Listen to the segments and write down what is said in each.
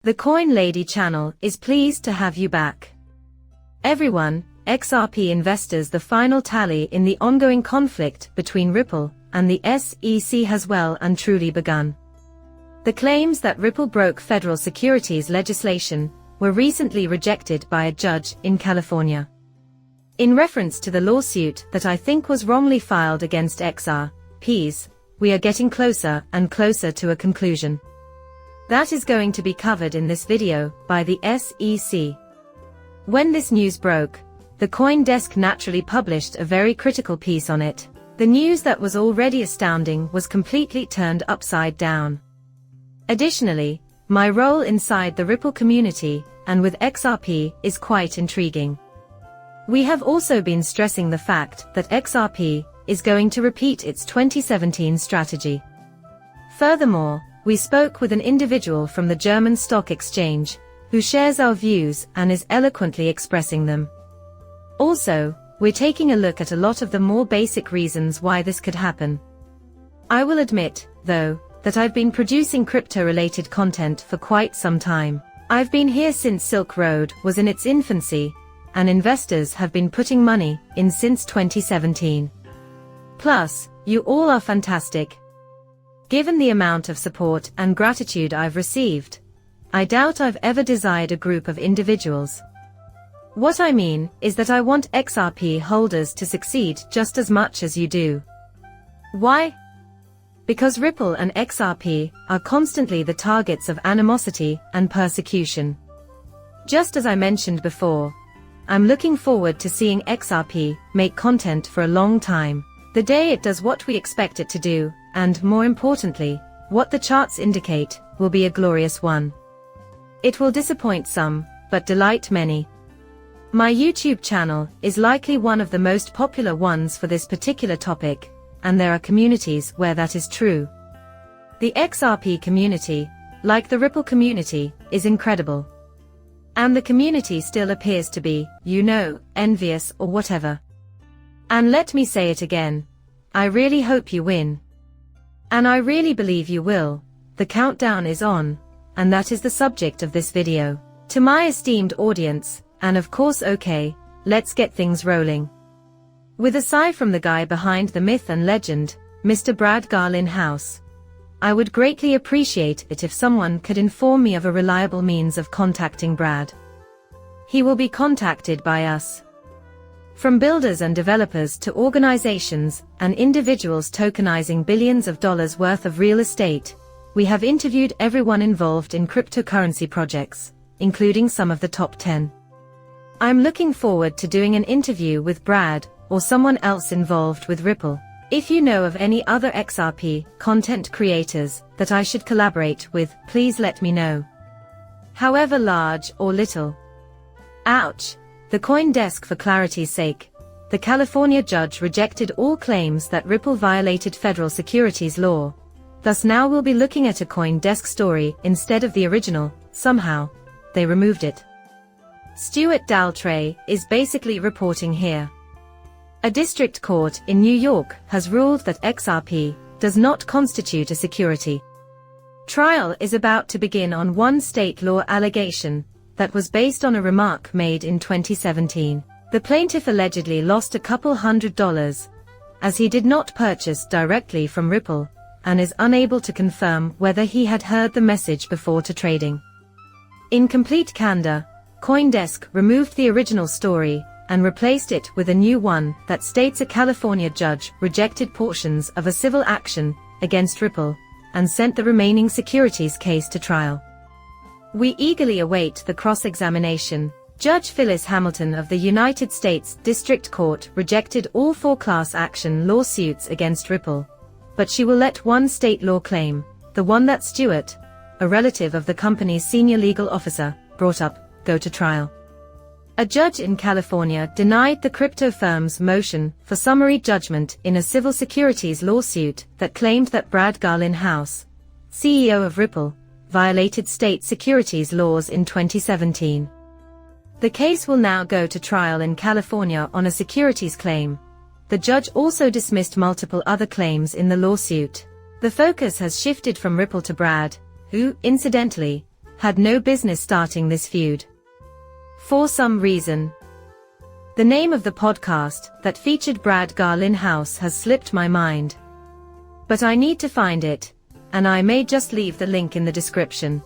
The Coin Lady channel is pleased to have you back. Everyone, XRP investors, the final tally in the ongoing conflict between Ripple and the SEC has well and truly begun. The claims that Ripple broke federal securities legislation were recently rejected by a judge in California. In reference to the lawsuit that I think was wrongly filed against XRPs, we are getting closer and closer to a conclusion. That is going to be covered in this video by the SEC. When this news broke, the CoinDesk naturally published a very critical piece on it. The news that was already astounding was completely turned upside down. Additionally, my role inside the Ripple community and with XRP is quite intriguing. We have also been stressing the fact that XRP is going to repeat its 2017 strategy. Furthermore, we spoke with an individual from the German stock exchange, who shares our views and is eloquently expressing them. Also, we're taking a look at a lot of the more basic reasons why this could happen. I will admit, though, that I've been producing crypto-related content for quite some time. I've been here since Silk Road was in its infancy, and investors have been putting money in since 2017. Plus, you all are fantastic. Given the amount of support and gratitude I've received, I doubt I've ever desired a group of individuals. What I mean is that I want XRP holders to succeed just as much as you do. Why? Because Ripple and XRP are constantly the targets of animosity and persecution. Just as I mentioned before, I'm looking forward to seeing XRP make content for a long time. The day it does what we expect it to do, and more importantly, what the charts indicate, will be a glorious one. It will disappoint some, but delight many. My YouTube channel is likely one of the most popular ones for this particular topic, and there are communities where that is true. The XRP community, like the Ripple community, is incredible. And the community still appears to be, envious or whatever. And let me say it again, I really hope you win. And I really believe you will. The countdown is on, and that is the subject of this video. To my esteemed audience, and of course let's get things rolling. With a sigh from the guy behind the myth and legend, Mr. Brad Garlin-House. I would greatly appreciate it if someone could inform me of a reliable means of contacting Brad. He will be contacted by us. From builders and developers to organizations and individuals tokenizing billions of dollars worth of real estate, we have interviewed everyone involved in cryptocurrency projects, including some of the top 10. I'm looking forward to doing an interview with Brad or someone else involved with Ripple. If you know of any other XRP content creators that I should collaborate with, please let me know. However large or little. Ouch! The CoinDesk. For clarity's sake, the California judge rejected all claims that Ripple violated federal securities law. Thus now we'll be looking at a CoinDesk story instead of the original. Somehow, they removed it. Stuart Daltrey is basically reporting here. A district court in New York has ruled that XRP does not constitute a security. Trial is about to begin on one state law allegation that was based on a remark made in 2017. The plaintiff allegedly lost a couple $100, as he did not purchase directly from Ripple, and is unable to confirm whether he had heard the message before to trading. In complete candor, CoinDesk removed the original story and replaced it with a new one that states a California judge rejected portions of a civil action against Ripple and sent the remaining securities case to trial. We eagerly await the cross-examination. Judge Phyllis Hamilton of the United States District Court rejected all 4 class action lawsuits against Ripple, but she will let one state law claim, the one that Stuart, a relative of the company's senior legal officer, brought up, go to trial. A judge in California denied the crypto firm's motion for summary judgment in a civil securities lawsuit that claimed that Brad Garlin-House, CEO of Ripple, violated state securities laws in 2017. The case will now go to trial in California on a securities claim. The judge also dismissed multiple other claims in the lawsuit. The focus has shifted from Ripple to Brad, who, incidentally, had no business starting this feud. For some reason. The name of the podcast that featured Brad Garlinghouse has slipped my mind. But I need to find it, and I may just leave the link in the description.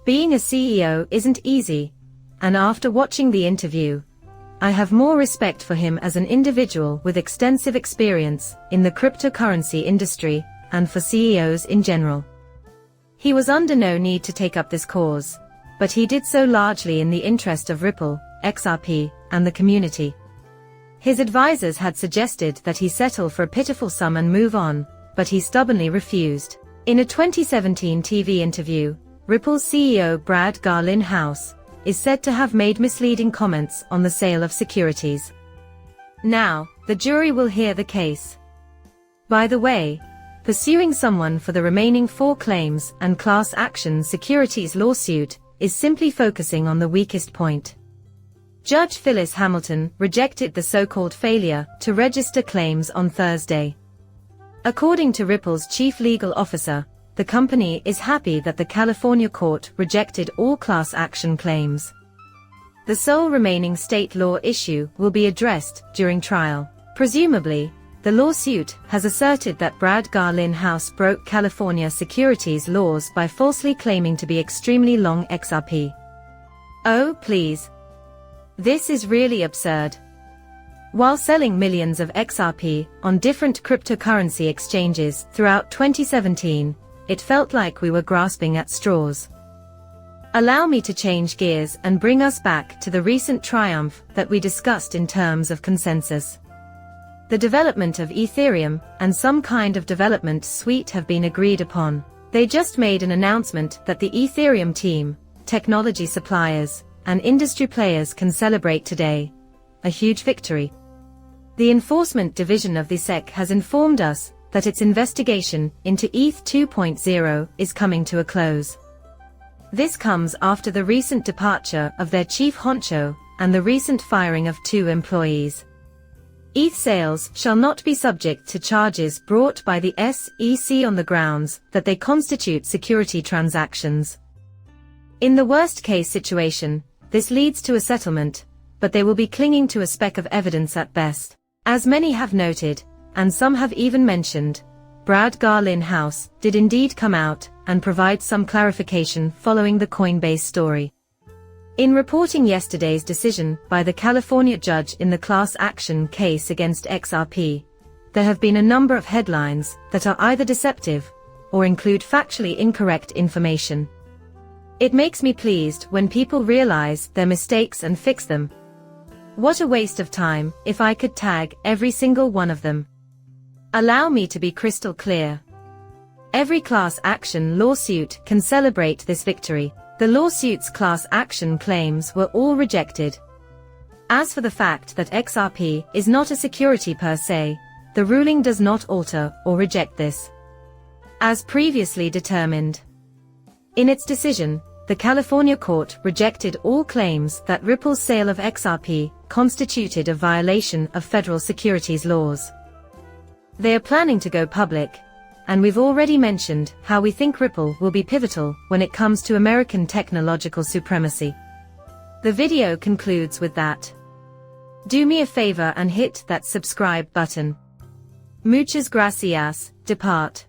Being a CEO isn't easy, and after watching the interview, I have more respect for him as an individual with extensive experience in the cryptocurrency industry and for CEOs in general. He was under no need to take up this cause, but he did so largely in the interest of Ripple, XRP, and the community. His advisors had suggested that he settle for a pitiful sum and move on, but he stubbornly refused. In a 2017 TV interview, Ripple's CEO Brad Garlinghouse is said to have made misleading comments on the sale of securities. Now, the jury will hear the case. By the way, pursuing someone for the remaining 4 claims and class action securities lawsuit is simply focusing on the weakest point. Judge Phyllis Hamilton rejected the so-called failure to register claims on Thursday. According to Ripple's chief legal officer, the company is happy that the California court rejected all class action claims. The sole remaining state law issue will be addressed during trial. Presumably, the lawsuit has asserted that Brad Garlinghouse broke California securities laws by falsely claiming to be extremely long XRP. Oh, please. This is really absurd. While selling millions of XRP on different cryptocurrency exchanges throughout 2017, it felt like we were grasping at straws. Allow me to change gears and bring us back to the recent triumph that we discussed in terms of consensus. The development of Ethereum and some kind of development suite have been agreed upon. They just made an announcement that the Ethereum team, technology suppliers, and industry players can celebrate today. A huge victory. The Enforcement Division of the SEC has informed us that its investigation into ETH 2.0 is coming to a close. This comes after the recent departure of their chief honcho and the recent firing of 2 employees. ETH sales shall not be subject to charges brought by the SEC on the grounds that they constitute security transactions. In the worst-case situation, this leads to a settlement, but they will be clinging to a speck of evidence at best. As many have noted, and some have even mentioned, Brad Garlinghouse did indeed come out and provide some clarification following the Coinbase story. In reporting yesterday's decision by the California judge in the class action case against XRP, there have been a number of headlines that are either deceptive or include factually incorrect information. It makes me pleased when people realize their mistakes and fix them. What a waste of time if I could tag every single one of them. Allow me to be crystal clear. Every class action lawsuit can celebrate this victory. The lawsuit's class action claims were all rejected. As for the fact that XRP is not a security per se, the ruling does not alter or reject this. As previously determined. In its decision, the California court rejected all claims that Ripple's sale of XRP constituted a violation of federal securities laws. They are planning to go public, and we've already mentioned how we think Ripple will be pivotal when it comes to American technological supremacy. The video concludes with that. Do me a favor and hit that subscribe button. Muchas gracias, depart.